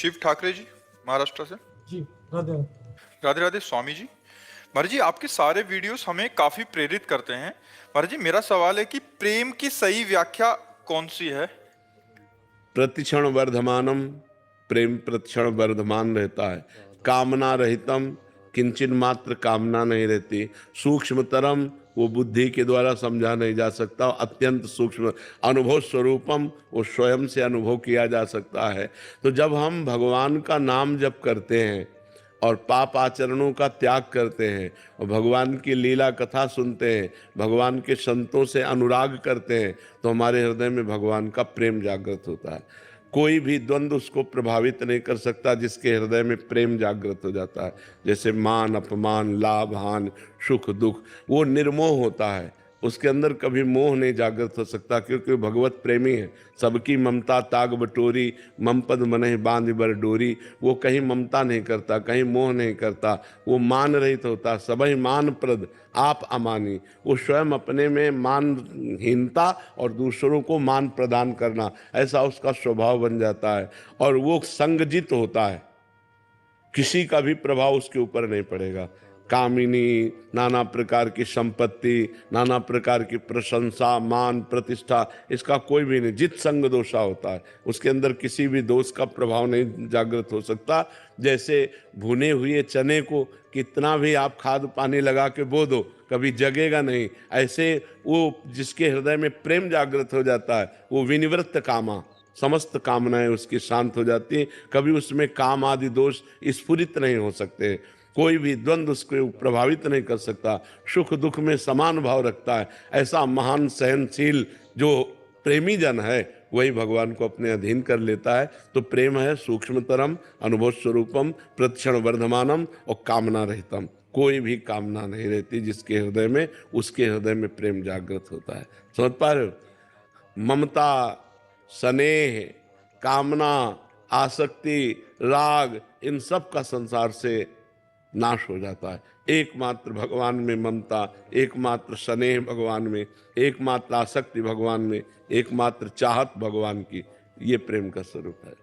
शिव ठाकरे जी, महाराष्ट्र से। जी। राधे राधे। राधे राधे स्वामी जी। महाराज जी, आपके सारे वीडियोस हमें काफी प्रेरित करते हैं। महाराज जी, मेरा सवाल है कि प्रेम की सही व्याख्या कौन सी है? प्रतिक्षण वर्धमानम, प्रेम प्रतिक्षण वर्धमान रहता है। कामना रहितम, किंचन मात्र कामना नहीं रहती। सूक्ष्मतरम, वो बुद्धि के द्वारा समझा नहीं जा सकता। अत्यंत सूक्ष्म अनुभव स्वरूपम, वो स्वयं से अनुभव किया जा सकता है। तो जब हम भगवान का नाम जप करते हैं और पाप आचरणों का त्याग करते हैं और भगवान की लीला कथा सुनते हैं, भगवान के संतों से अनुराग करते हैं, तो हमारे हृदय में भगवान का प्रेम जागृत होता है। कोई भी द्वंद्व उसको प्रभावित नहीं कर सकता जिसके हृदय में प्रेम जागृत हो जाता है। जैसे मान अपमान, लाभ हानि, सुख दुख, वो निर्मोह होता है। उसके अंदर कभी मोह नहीं जागृत हो सकता, क्योंकि वो भगवत प्रेमी है। सबकी ममता ताग बटोरी, मम पद मनहि बांध बर डोरी। वो कहीं ममता नहीं करता, कहीं मोह नहीं करता। वो मान रहित होता, सबहि मान प्रद आप अमानी। वो स्वयं अपने में मानहीनता और दूसरों को मान प्रदान करना, ऐसा उसका स्वभाव बन जाता है। और वो संगजित होता है, किसी का भी प्रभाव उसके ऊपर नहीं पड़ेगा। कामिनी, नाना प्रकार की संपत्ति, नाना प्रकार की प्रशंसा, मान प्रतिष्ठा, इसका कोई भी नहीं। जित संग दोषा होता है, उसके अंदर किसी भी दोष का प्रभाव नहीं जागृत हो सकता। जैसे भुने हुए चने को कितना भी आप खाद पानी लगा के बो दो, कभी जगेगा नहीं। ऐसे वो जिसके हृदय में प्रेम जागृत हो जाता है, वो विनिवृत्त कामा, समस्त कामनाएं उसकी शांत हो जाती हैं। कभी उसमें काम आदि दोष स्फुरित नहीं हो सकते। कोई भी द्वंद्व उसको प्रभावित नहीं कर सकता। सुख दुख में समान भाव रखता है। ऐसा महान सहनशील जो प्रेमी जन है, वही भगवान को अपने अधीन कर लेता है। तो प्रेम है सूक्ष्मतरम, अनुभव स्वरूपम, प्रतिक्षण वर्धमानम और कामना रहितम। कोई भी कामना नहीं रहती जिसके हृदय में, उसके हृदय में प्रेम जागृत होता है। समझ पा रहे हो? ममता, स्नेह, कामना, आसक्ति, राग, इन सब का संसार से नाश हो जाता है। एकमात्र भगवान में ममता, एकमात्र स्नेह भगवान में, एकमात्र आसक्ति भगवान में, एकमात्र चाहत भगवान की, ये प्रेम का स्वरूप है।